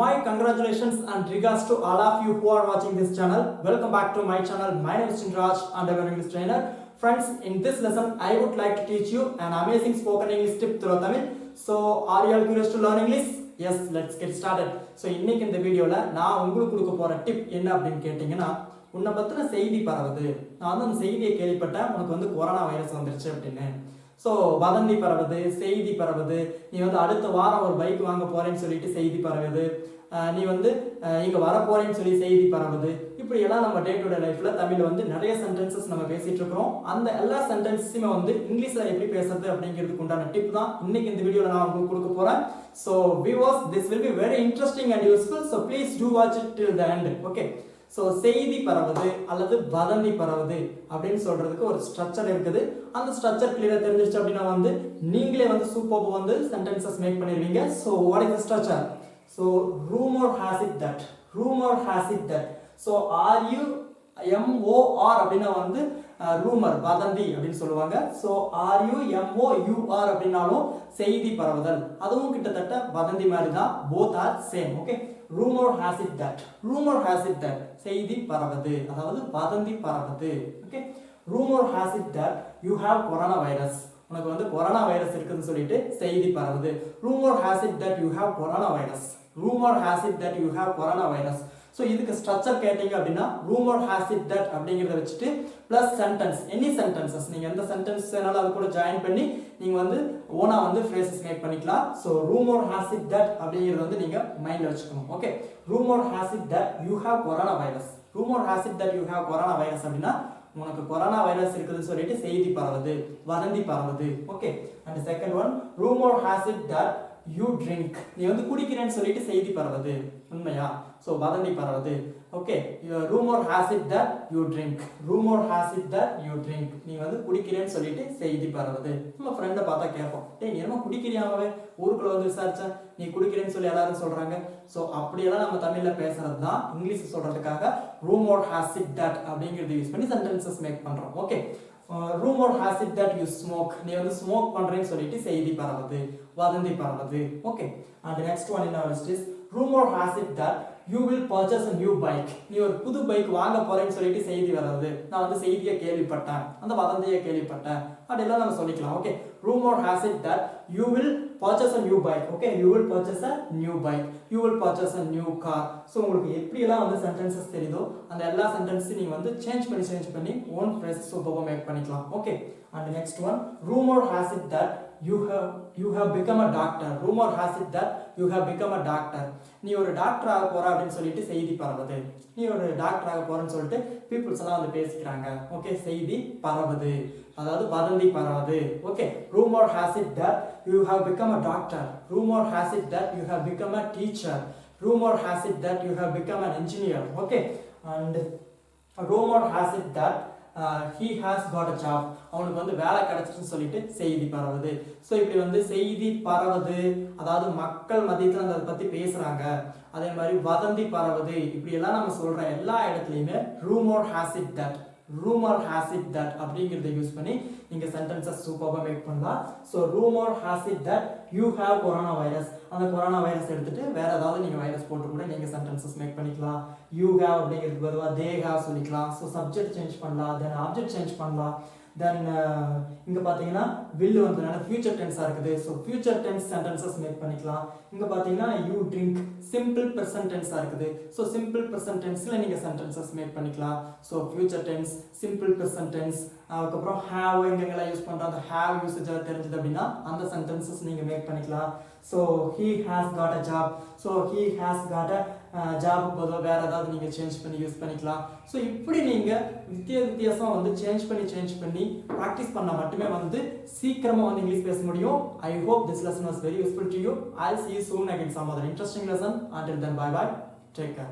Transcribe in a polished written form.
My congratulations and regards to all of you who are watching this channel. Welcome back to my channel. My name is Chindraj and I'm an English trainer. Friends, in this lesson, I would like to teach you an amazing spoken English tip through Tamil. So, are you all curious to learn English? Yes, let's get started. So, இன்னைக்கு இந்த வீடியோல நான் உங்களுக்கு கொடுக்க போற tip என்ன அப்படினு கேட்டிங்கனா உன்னை பத்தின செய்தி பரவுது. நான் அந்த செய்தியை கேள்விப்பட்டேன் உனக்கு வந்து கொரோனா வைரஸ் வந்துருச்சு அப்படினு. ஸோ வதந்தி பரவுது, செய்தி பரவுது, நீ வந்து அடுத்த வாரம் ஒரு பைக் வாங்க போறேன்னு சொல்லிட்டு செய்தி பரவுது, நீ வந்து இங்கே வர போறேன்னு சொல்லி செய்தி பரவுது. இப்படி எல்லாம் நம்ம டே டு டே லைஃப்ல தமிழ்ல வந்து நிறைய சென்டென்சஸ் நம்ம பேசிட்டு இருக்கிறோம். அந்த எல்லா சென்டென்ஸுமே வந்து இங்கிலீஷ்ல எப்படி பேசுறது அப்படிங்கிறதுக்கு உண்டான டிப் தான் இன்னைக்கு இந்த வீடியோல நான் உங்களுக்கு கொடுக்க போறேன். So viewers, this will be very interesting and useful. So please do watch it till the end. Okay. So செய்தி பரவுது அல்லது வதந்தி பரவுது அப்படின்னு சொல்றதுக்கு ஒரு ஸ்ட்ரக்சர் இருக்குது. அந்த ஸ்ட்ரக்சர் கிளியராக தெரிஞ்சிருச்சு அப்படின்னா வந்து நீங்களே வந்து சூப்பராக வந்து சென்டென்சஸ் மேக் பண்ணிடுவீங்க. So what is the structure? So rumour has it that, rumour has it that. So RUMOR அப்படின்னா வந்து ரூமர் வதந்தி அப்படின்னு சொல்லுவாங்க. ஸோ RUMOUR அப்படின்னாலும் செய்தி பரவுதல், அதுவும் கிட்டத்தட்ட வதந்தி மாதிரி தான். Both are same. Okay, rumour has it that, rumour has it that செய்தி பரவுது, அதாவது வதந்தி பரவுது. Okay, rumour has it that you have corona virus, உனக்கு வந்து கொரோனா வைரஸ் இருக்குன்னு சொல்லிட்டு செய்தி பரவுது. Rumour has it that you have corona virus, rumour has it that you have corona virus. So இதுக்கு ஸ்ட்ரக்சர் கேட்டீங்க அப்படின்னா ரூமர் ஹேஸ் இட் தட் அப்படிங்கிறத வச்சுட்டு பிளஸ் சென்டென்ஸ், எனி சென்டென்சஸ், நீங்கள் எந்த சென்டென்ஸ் வேணாலும் அது கூட ஜாயின் பண்ணி நீங்கள் வந்து ஓனா வந்து ஃப்ரேசஸ் மேக் பண்ணிக்கலாம். So rumour has it that அப்படிங்கிறது வந்து நீங்கள் மைண்டில் வச்சுக்கணும். Okay, rumour has it that you have corona virus, rumour has it that you have corona virus அப்படின்னா உனக்கு கொரோனா வைரஸ் இருக்குதுன்னு சொல்லிட்டு செய்தி பரவுது, வதந்தி பரவுது. Okay, and second one, rumour has it that you drink, நீ வந்து குடிக்கிறேன்னு சொல்லிட்டு செய்தி பரவுது, உண்மையா? ஸோ வதந்தி பரவுது. Okay, rumour has it that you drink, rumour has it that you drink, நீ வந்து குடிக்கிறேன்னு சொல்லிட்டு செய்தி பரவுது. நம்ம ஃப்ரெண்டை பார்த்தா கேட்போம், டேய் நீ என்ன குடிக்கிறியாவே, ஊருக்குள்ள வந்து விசாரிச்சேன் நீ குடிக்கிறேன்னு சொல்லி எல்லாரும் சொல்றாங்க. ஸோ அப்படியெல்லாம் நம்ம தமிழ்ல பேசுறது தான் இங்கிலீஷ் சொல்றதுக்காக ரூமர் ஹேஸ் இட் தட் அப்படிங்கிறது யூஸ் பண்ணி சென்டென்சஸ் மேக் பண்றோம். Okay, rumour has it that you smoke, நீ வந்து ஸ்மோக் பண்றேன்னு சொல்லிட்டு செய்தி பரவுது, வதந்தி பரவுது. Okay, and the next one in our list is rumor has it that you will purchase a new bike, நீ ஒரு புது பைக் வாங்க போறேன்னு சொல்லிட்டு செய்தி வருது, நான் வந்து செய்தியை கேள்விப்பட்டேன், அந்த வதந்தியை கேள்விப்பட்டேன் அப்படிலாம் நம்ம சொல்லிக்கலாம். Okay, rumor has it that you will purchase a new bike. Okay, you will purchase a new bike, you will purchase a new car. So உங்களுக்கு எப்படியெல்லாம் வந்து சென்டென்சஸ் தெரியுதோ அந்த எல்லா சென்டென்ஸையும் நீங்கள் வந்து சேஞ்ச் பண்ணி ஓன் ஃப்ரேஸ் சூப்பராக மேக் பண்ணிக்கலாம். Okay, and the next one, rumor has it that you have become a doctor, rumor has it that you have become a doctor, நீ ஒரு டாக்டர் ஆக போற அப்படின்னு சொல்லிட்டு செய்தி பரவுது, நீ ஒரு டாக்டர் ஆக போறன்னு சொல்லிட்டு பீப்புள்ஸ் எல்லாம் வந்து பேசிக்கிறாங்க. ஓகே, செய்தி பரவுது, அதாவது வதந்தி பரவுது. Okay, rumor has it that you have become a doctor, rumor has it that you have become a teacher, rumor has it that you have become an engineer. Okay, and rumor has it that he has got a job, அவனுக்கு வந்து வேலை கிடைச்சிருன்னு சொல்லிட்டு செய்தி பரவுது. So இப்படி வந்து செய்தி பரவுது, அதாவது மக்கள் மத்தியத்தில் அதை பற்றி பேசுகிறாங்க, அதே மாதிரி வதந்தி பரவுது, இப்படி எல்லாம் நம்ம சொல்கிற எல்லா இடத்துலையுமே rumour has it that, rumour has it that அப்படிங்கிறத யூஸ் பண்ணி நீங்கள் சென்டென்சஸ் சூப்பராக மேக் பண்ணலாம். So rumour has it that you have corona virus, அந்த கொரோனா வைரஸ் எடுத்துட்டு வேற ஏதாவது நீங்கள் வைரஸ் போட்டு கூட நீங்கள் சென்டென்சஸ் மேக் பண்ணிக்கலாம். யூ ஹேவ் அப்படிங்கிறதுக்கு பதிலாக தே ஹேவ் சொல்லிக்கலாம். ஸோ சப்ஜெக்ட் சேஞ்ச் பண்ணலாம், தென் ஆப்ஜெக்ட் சேஞ்ச் பண்ணலாம். தென் இங்கே பார்த்தீங்கன்னா வில் வந்ததுனால ஃபியூச்சர் டென்ஸாக இருக்குது. So future tense sentences make பண்ணிக்கலாம். இங்கே பார்த்தீங்கன்னா யூ ட்ரிங்க் சிம்பிள் ப்ரெசன்ட் டென்ஸாக இருக்குது. ஸோ சிம்பிள் ப்ரெசன்ட் டென்ஸில் நீங்கள் சென்டென்சஸ் மேக் பண்ணிக்கலாம். So future tense, simple present tense, அதுக்கப்புறம் ஹேவ் எங்கெங்கெல்லாம் யூஸ் பண்ணுறோம் அந்த ஹேவ் யூசேஜாக தெரிஞ்சது அப்படின்னா அந்த சென்டென்சஸ் நீங்கள் மேக் பண்ணிக்கலாம். So he has got a job, so he has got a job பொதுவாக வேறு ஏதாவது நீங்கள் சேஞ்ச் பண்ணி யூஸ் பண்ணிக்கலாம். ஸோ இப்படி நீங்கள் வித்தியாசமாக வந்து சேஞ்ச் பண்ணி ப்ராக்டிஸ் பண்ணால் மட்டுமே வந்து சீக்கிரமாக வந்து இங்கிலீஷ் பேச முடியும். I hope this lesson was very useful to you. I'll see you soon again some other interesting lesson. Until then, bye bye, take care.